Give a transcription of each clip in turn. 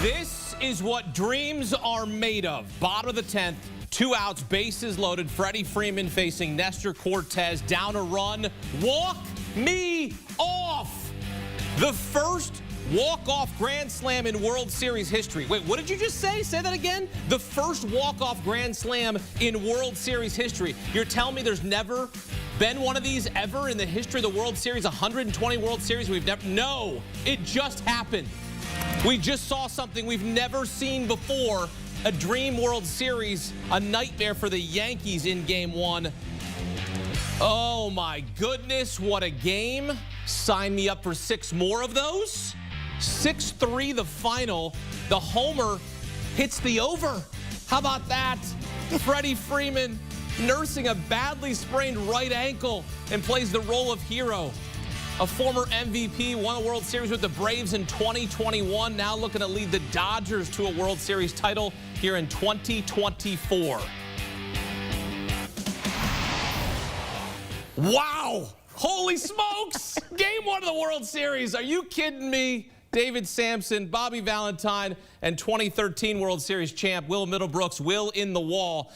This is what dreams are made of. Bottom of the 10th, 2 outs, bases loaded. Freddie Freeman facing Nestor Cortes, down a run. Walk me off. The first walk-off grand slam in World Series history. Wait, what did you just say? Say that again? The first walk-off grand slam in World Series history. You're telling me there's never been one of these ever in the history of the World Series? 120 World Series we've never... No, it just happened. We just saw something we've never seen before. A dream World Series, a nightmare for the Yankees in Game 1. Oh my goodness, what a game. Sign me up for 6 more of those. 6-3 the final. The homer hits the over. How about that? Freddie Freeman nursing a badly sprained right ankle and plays the role of hero. A former MVP, won a World Series with the Braves in 2021, now looking to lead the Dodgers to a World Series title here in 2024. Wow! Holy smokes! Game 1 of the World Series. Are you kidding me? David Samson, Bobby Valentine, and 2013 World Series champ Will Middlebrooks, Will in the wall.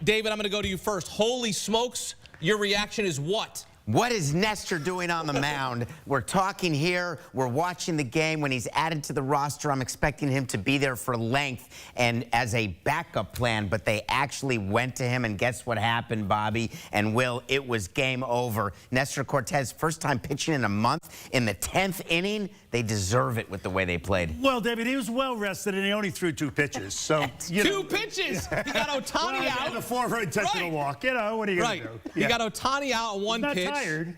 David, I'm going to go to you first. Holy smokes, your reaction is what? What is Nestor doing on the mound? We're talking here. We're watching the game. When he's added to the roster, I'm expecting him to be there for length and as a backup plan, but they actually went to him, and guess what happened, Bobby and Will? It was game over. Nestor Cortes, first time pitching in a month in the 10th inning. They deserve it with the way they played. Well, David, he was well rested, and he only threw 2 pitches. So Two pitches. He got Ohtani out. And the 4 for intentional walk. You know, what are you going to do? He got Ohtani out on 1 pitch. He's not tired.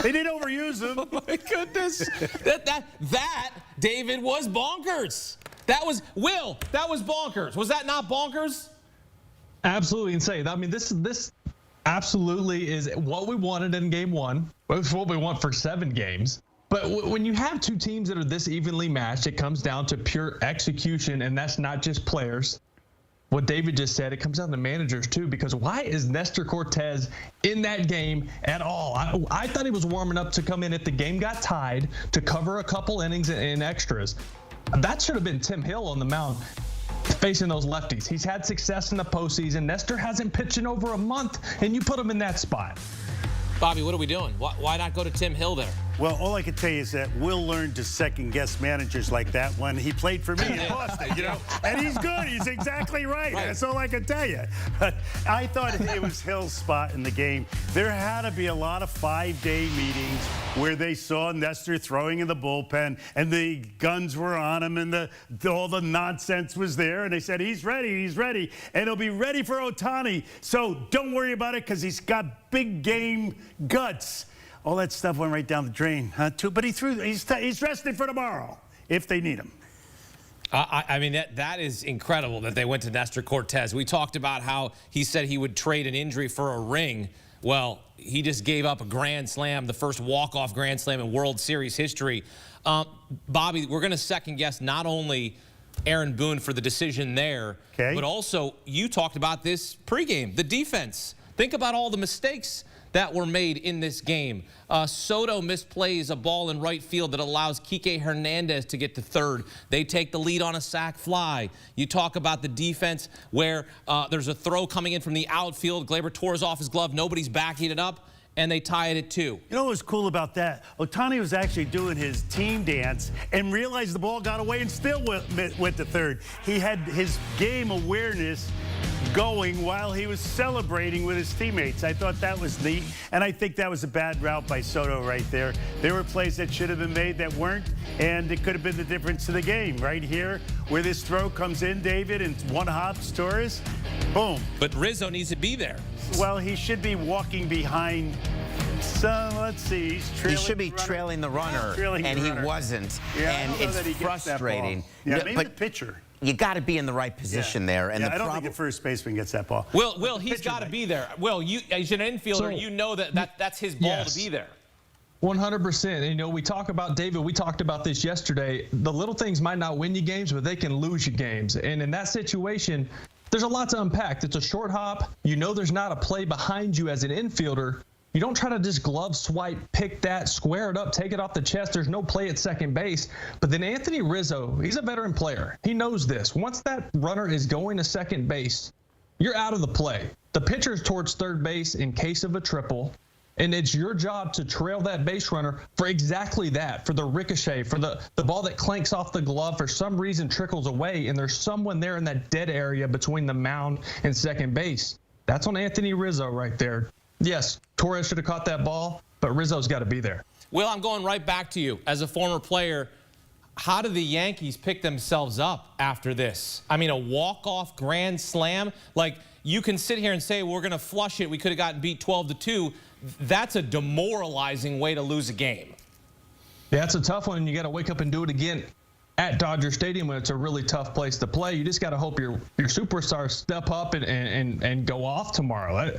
They didn't overuse him. Oh my goodness. that, David, was bonkers. That was, Will, that was bonkers. Was that not bonkers? Absolutely insane. I mean, this absolutely is what we wanted in Game 1. It's what we want for 7 games. But when you have 2 teams that are this evenly matched, it comes down to pure execution, and that's not just players. What David just said, it comes down to managers too, because why is Nestor Cortes in that game at all? I thought he was warming up to come in if the game got tied to cover a couple innings and extras. That should have been Tim Hill on the mound facing those lefties. He's had success in the postseason. Nestor hasn't pitched in over a month, and you put him in that spot. Bobby, what are we doing? Why not go to Tim Hill there? Well, all I can tell you is that Will learned to second-guess managers like that when he played for me in Boston, you know. And he's good. He's exactly right. That's all I can tell you. But I thought it was Hill's spot in the game. There had to be a lot of 5-day meetings where they saw Nestor throwing in the bullpen, and the guns were on him, and all the nonsense was there. And they said, he's ready, and he'll be ready for Ohtani. So don't worry about it, because he's got big game guts. All that stuff went right down the drain, too. But he's rested for tomorrow if they need him. I mean, that is incredible that they went to Nestor Cortes. We talked about how he said he would trade an injury for a ring. Well, he just gave up a grand slam, the first walk-off grand slam in World Series history. Bobby, we're going to second-guess not only Aaron Boone for the decision there, but also you talked about this pregame, the defense. Think about all the mistakes that were made in this game. Soto misplays a ball in right field that allows Kike Hernandez to get to third. They take the lead on a sac fly. You talk about the defense where there's a throw coming in from the outfield. Gleyber Torres off his glove. Nobody's backing it up, and they tie it at 2. You know what was cool about that? Ohtani was actually doing his team dance and realized the ball got away and still went to third. He had his game awareness going while he was celebrating with his teammates. I thought that was neat, and I think that was a bad route by Soto right there. There were plays that should have been made that weren't, and it could have been the difference to the game. Right here, where this throw comes in, David, and one hops Torres, boom. But Rizzo needs to be there. Well, he should be walking behind. So let's see. He should be trailing the runner, and he wasn't. Yeah, and it's frustrating. Yeah, maybe the pitcher. You got to be in the right position there. And I don't think the first baseman gets that ball. Will, he's got to be there. Will, you as an infielder, you know that's his ball to be there. 100%. You know, we talk about, David, we talked about this yesterday. The little things might not win you games, but they can lose you games. And in that situation, there's a lot to unpack. It's a short hop. You know there's not a play behind you as an infielder. You don't try to just glove swipe, pick that, square it up, take it off the chest. There's no play at second base. But then Anthony Rizzo, he's a veteran player. He knows this. Once that runner is going to second base, you're out of the play. The pitcher's towards third base in case of a triple. And it's your job to trail that base runner for exactly that, for the ricochet, for the ball that clanks off the glove, for some reason trickles away, and there's someone there in that dead area between the mound and second base. That's on Anthony Rizzo right there. Yes, Torres should have caught that ball, but Rizzo's got to be there. Will, I'm going right back to you. As a former player, how do the Yankees pick themselves up after this? I mean, a walk-off grand slam? Like, you can sit here and say, we're going to flush it. We could have gotten beat 12-2. That's a demoralizing way to lose a game. Yeah, it's a tough one, and you got to wake up and do it again at Dodger Stadium when it's a really tough place to play. You just got to hope your superstars step up and go off tomorrow.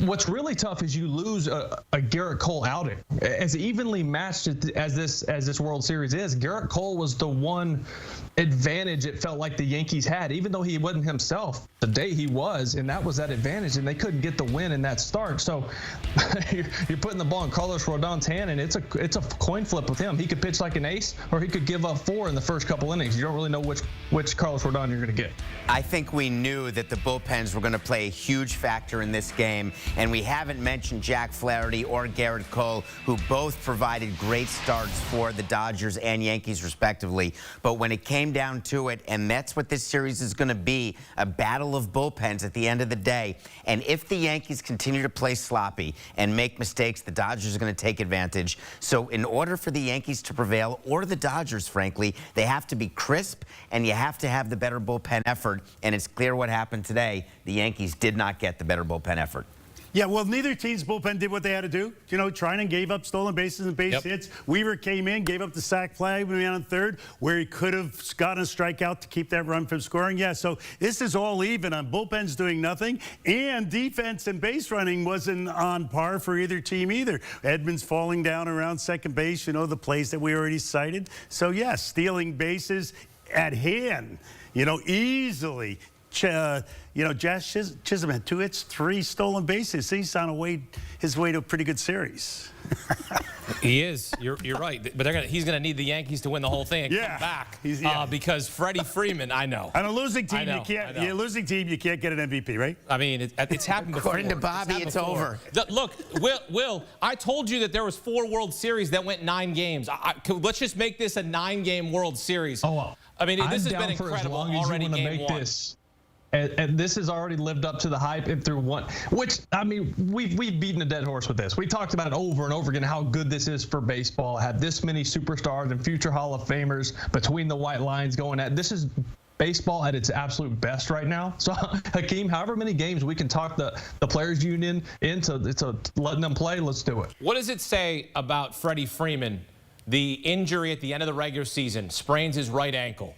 What's really tough is you lose a Garrett Cole outing. As evenly matched as this World Series is, Garrett Cole was the one advantage it felt like the Yankees had, even though he wasn't himself the day he was, and that was that advantage, and they couldn't get the win in that start. So you're putting the ball in Carlos Rodon's hand, and it's a coin flip with him. He could pitch like an ace, or he could give up 4 in the first couple innings. You don't really know which Carlos Rodon you're going to get. I think we knew that the bullpens were going to play a huge factor in this game, and we haven't mentioned Jack Flaherty or Garrett Cole, who both provided great starts for the Dodgers and Yankees respectively. But when it came down to it, and that's what this series is going to be, a battle of bullpens at the end of the day. And if the Yankees continue to play sloppy and make mistakes, the Dodgers are going to take advantage. So in order for the Yankees to prevail, or the Dodgers, frankly, they have to be crisp, and you have to have the better bullpen effort. And it's clear what happened today. The Yankees did not get the better bullpen effort. Yeah, well, neither team's bullpen did what they had to do. You know, Trinan gave up stolen bases and base hits. Weaver came in, gave up the sac fly when he on third, where he could have gotten a strikeout to keep that run from scoring. Yeah, so this is all even on bullpens doing nothing, and defense and base running wasn't on par for either team either. Edmonds falling down around second base, you know, the plays that we already cited. So, yes, stealing bases at hand, you know, easily. You know, Josh Chisholm had 2 hits, 3 stolen bases. He's on his way to a pretty good series. He is. You're right. But he's going to need the Yankees to win the whole thing and come back. Because Freddie Freeman, I know. On a losing team, you can't get an MVP, right? I mean, it's happened before. According to Bobby, it's over. Look, Will, I told you that there was 4 World Series that went 9 games. Let's just make this a 9-game World Series. Oh, well, I mean, this has been incredible already. Game 1. And this has already lived up to the hype and through one, which, I mean, we've beaten a dead horse with this. We talked about it over and over again, how good this is for baseball. Have this many superstars and future Hall of Famers between the white lines going at. This is baseball at its absolute best right now. So, Hakeem, however many games we can talk the players union into letting them play, let's do it. What does it say about Freddie Freeman? The injury at the end of the regular season, sprains his right ankle.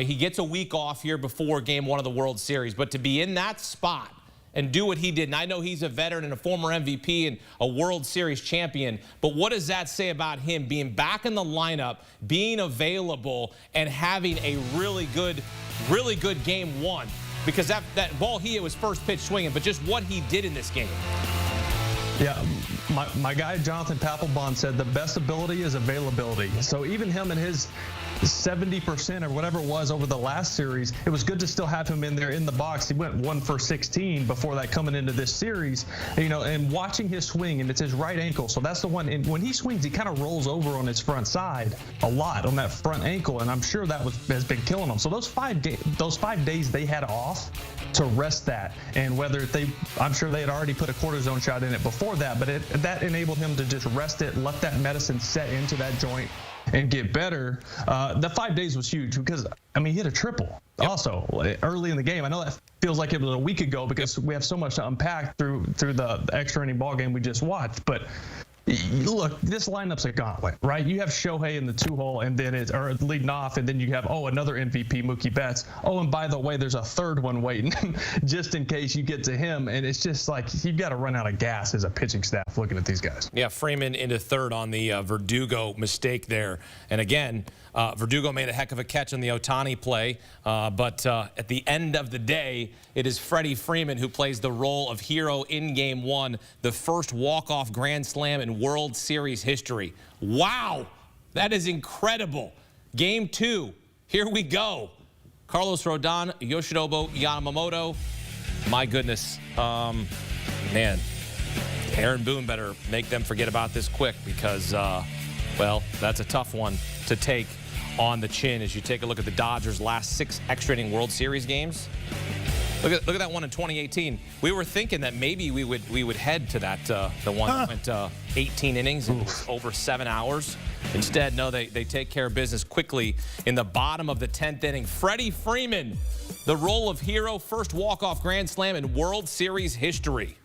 He gets a week off here before Game 1 of the World Series. But to be in that spot and do what he did, and I know he's a veteran and a former MVP and a World Series champion, but what does that say about him being back in the lineup, being available, and having a really good Game 1? Because that ball he hit was first pitch swinging, but just what he did in this game. Yeah, my guy Jonathan Papelbon said the best ability is availability. So even him and his 70% or whatever it was over the last series, it was good to still have him in there in the box. He went 1 for 16 before that coming into this series, you know, and watching his swing, and it's his right ankle. So that's the one. And when he swings, he kind of rolls over on his front side a lot on that front ankle, and I'm sure that has been killing him. So those 5 days they had off to rest that, and I'm sure they had already put a cortisone shot in it before that, but that enabled him to just rest it, let that medicine set into that joint and get better. The 5 days was huge because, I mean, he hit a triple also early in the game. I know that feels like it was a week ago because we have so much to unpack through the extra inning ball game we just watched, but look, this lineup's a gauntlet, right? You have Shohei in the 2-hole, and then or leading off, and then you have another MVP, Mookie Betts. Oh, and by the way, there's a third one waiting just in case you get to him. And it's just like you've got to run out of gas as a pitching staff looking at these guys. Yeah, Freeman into third on the Verdugo mistake there. And again, Verdugo made a heck of a catch on the Ohtani play, but at the end of the day, it is Freddie Freeman who plays the role of hero in Game 1, the first walk-off grand slam in World Series history. Wow, that is incredible. Game 2, here we go. Carlos Rodon, Yoshinobu Yamamoto. My goodness, man, Aaron Boone better make them forget about this quick because, well, that's a tough one to take on the chin as you take a look at the Dodgers' last 6 extra inning World Series games. Look at that one in 2018. We were thinking that maybe we would head to that the one that went 18 innings and was over 7 hours. Instead, no, they take care of business quickly in the bottom of the 10th inning. Freddie Freeman, the role of hero, first walk-off grand slam in World Series history.